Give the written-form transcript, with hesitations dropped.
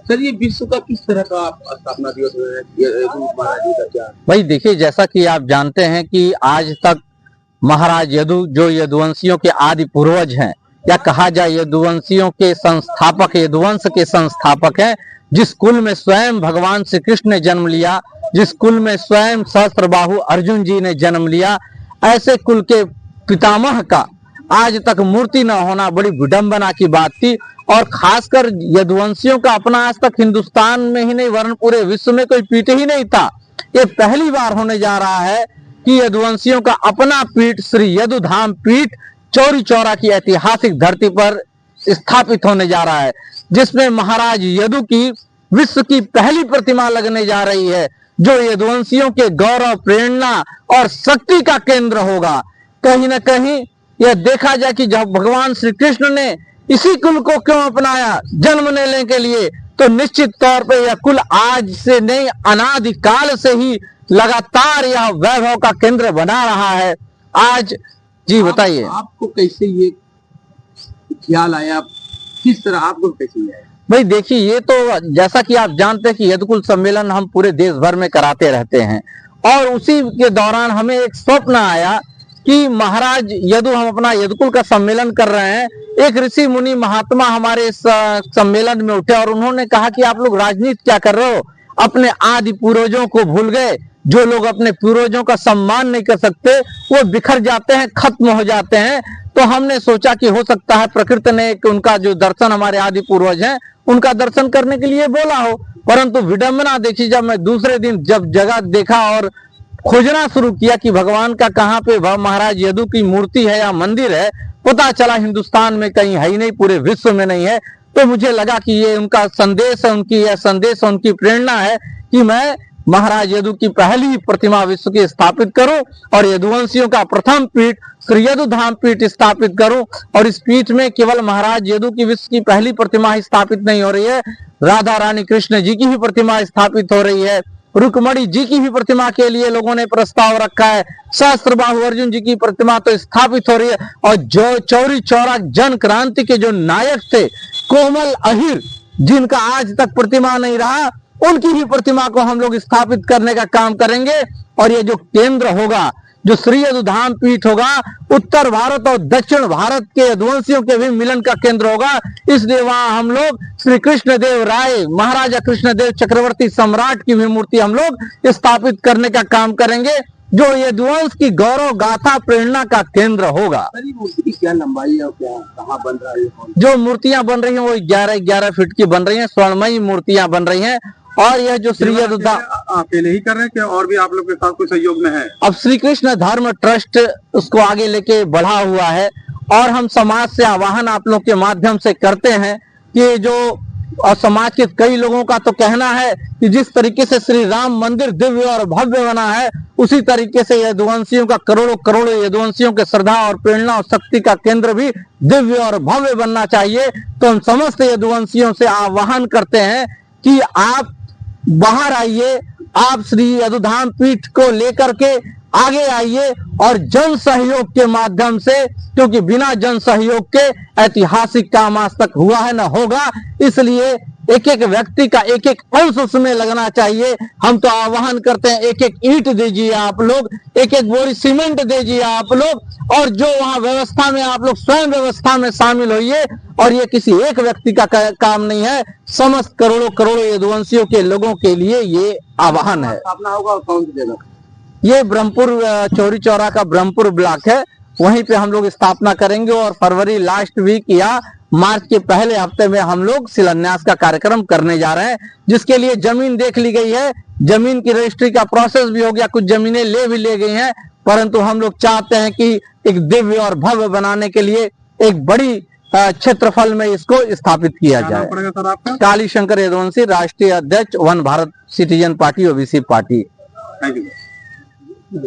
Sir ये विश्व का किस तरह का स्थापना दिवस है महाराज जी का क्या? भाई देखिए, जैसा कि आप जानते हैं कि आज तक महाराज यदु जो यदुवंशियों के आदि पूर्वज हैं, या कहा जाए यदुवंशियों के संस्थापक, यदुवंश के संस्थापक हैं, जिस कुल में स्वयं भगवान श्री कृष्ण ने जन्म लिया, जिस कुल में स्वयं सहस्त्रबाहु अर्जुन जी ने जन्म लिया, ऐसे कुल के पितामह का आज तक मूर्ति न होना बड़ी विडंबना की बात थी। और खासकर यदुवंशियों का अपना आज तक हिंदुस्तान में ही नहीं वरन पूरे विश्व में कोई पीठ ही नहीं था। ये पहली बार होने जा रहा है कि यदुवंशियों का अपना पीठ श्री यदुधाम पीठ चौरी चौरा की ऐतिहासिक धरती पर स्थापित होने जा रहा है, जिसमें महाराज यदु की विश्व की पहली प्रतिमा लगने जा रही है, जो यदुवंशियों के गौरव, प्रेरणा और शक्ति का केंद्र होगा। कहीं न कहीं यह देखा जाए कि जब भगवान श्री कृष्ण ने इसी कुल को क्यों अपनाया जन्म लेने के लिए, तो निश्चित तौर पे यह कुल आज से नहीं अनादिकाल से ही लगातार यह वैभव का केंद्र बना रहा है। आज जी बताइए, आपको कैसे ये ख्याल आया, किस तरह आपको कैसे आया? भाई देखिए, ये तो जैसा कि आप जानते हैं कि यदुकुल सम्मेलन हम पूरे देश भर में कराते रहते हैं, और उसी के दौरान हमें एक स्वप्न आया कि महाराज यदु, हम अपना यदुकुल का सम्मेलन कर रहे हैं, एक ऋषि मुनि महात्मा हमारे इस सम्मेलन में उठे और उन्होंने कहा कि आप लोग राजनीति क्या कर रहे हो, अपने आदि पूर्वजों को भूल गए। जो लोग अपने पूर्वजों का सम्मान नहीं कर सकते वो बिखर जाते हैं, खत्म हो जाते हैं। तो हमने सोचा कि हो सकता है प्रकृति ने उनका जो दर्शन, हमारे आदि पूर्वज हैं उनका दर्शन करने के लिए बोला हो। परंतु विडंबना देखी, जब मैं दूसरे दिन जब जगह देखा और खोजना शुरू किया कि भगवान का कहाँ पे महाराज यदु की मूर्ति है या मंदिर है, पता चला हिंदुस्तान में कहीं है ही नहीं, पूरे विश्व में नहीं है। तो मुझे लगा कि ये उनका संदेश है, उनकी यह संदेश, उनकी प्रेरणा है कि मैं महाराज यदु की पहली प्रतिमा विश्व की स्थापित करूं और यदुवंशियों का प्रथम पीठ श्री यदुधाम पीठ स्थापित करूं। और इस पीठ में केवल महाराज यदु की विश्व की पहली प्रतिमा ही स्थापित नहीं हो रही है, राधा रानी कृष्ण जी की भी प्रतिमा स्थापित हो रही है, रुक्मणी जी की भी प्रतिमा के लिए लोगों ने प्रस्ताव रखा है, सहस्त्रबाहु अर्जुन जी की प्रतिमा तो स्थापित हो रही है, और जो चौरी चौरा जन क्रांति के जो नायक थे, कोमल अहिर, जिनका आज तक प्रतिमा नहीं रहा, उनकी ही प्रतिमा को हम लोग स्थापित करने का काम करेंगे। और ये जो केंद्र होगा, जो श्री यदुधाम पीठ होगा, उत्तर भारत और दक्षिण भारत के यदुवंशियों के भी मिलन का केंद्र होगा। इसलिए वहां हम लोग श्री कृष्ण देव राय, महाराजा कृष्ण देव चक्रवर्ती सम्राट की भी मूर्ति हम लोग स्थापित करने का काम करेंगे, जो यदुवंश की गौरव गाथा प्रेरणा का केंद्र होगा। मूर्ति की क्या लंबाई है और क्या कहाँ बन रहा है? जो मूर्तियां बन रही हैं वो 11-11 फीट की बन रही हैं, स्वर्णमयी मूर्तियां बन रही हैं। और यह जो श्री यदुधाम अकेले ही कर रहे हैं क्या और भी आप लोग के साथ कोई सहयोग में है? अब श्री कृष्ण धर्म ट्रस्ट उसको आगे लेके बढ़ा हुआ है, और हम समाज से आह्वान आप लोग के माध्यम से करते हैं कि जो, और समाज के कई लोगों का तो कहना है कि जिस तरीके से श्री राम मंदिर दिव्य और भव्य बना है, उसी तरीके से यदुवंशियों का करोड़ों करोड़ों यदुवंशियों के श्रद्धा और प्रेरणा और शक्ति का केंद्र भी दिव्य और भव्य बनना चाहिए। तो हम समस्त यदुवंशियों से आह्वान करते हैं कि आप बाहर आइए, आप श्री यदुधाम पीठ को लेकर के आगे आइए, और जन सहयोग के माध्यम से, क्योंकि बिना जन सहयोग के ऐतिहासिक काम आज तक हुआ है न होगा, इसलिए एक एक व्यक्ति का एक एक अंश उसमें लगना चाहिए। हम तो आह्वान करते हैं, एक एक ईंट दीजिए आप लोग, एक एक बोरी सीमेंट दीजिए आप लोग, और जो वहां व्यवस्था में आप लोग स्वयं व्यवस्था में शामिल होइए। और ये किसी एक व्यक्ति का काम नहीं है, समस्त करोड़ों करोड़ों यदुवंशियों के लोगों के लिए ये आह्वान है। अपना होगा कौन सी जगह? ये ब्रह्मपुर, चौरी चौरा का ब्रह्मपुर ब्लॉक है, वहीं पे हम लोग स्थापना करेंगे। और फरवरी लास्ट वीक या मार्च के पहले हफ्ते में हम लोग शिलान्यास का कार्यक्रम करने जा रहे हैं, जिसके लिए जमीन देख ली गई है, जमीन की रजिस्ट्री का प्रोसेस भी हो गया, कुछ जमीनें ले गई हैं। परंतु हम लोग चाहते हैं कि एक दिव्य और भव्य बनाने के लिए एक बड़ी क्षेत्रफल में इसको स्थापित किया जाए। सर आपका? काली शंकर यदुवंशी, राष्ट्रीय अध्यक्ष, one Bharat citizen party, OBC party. Thank you.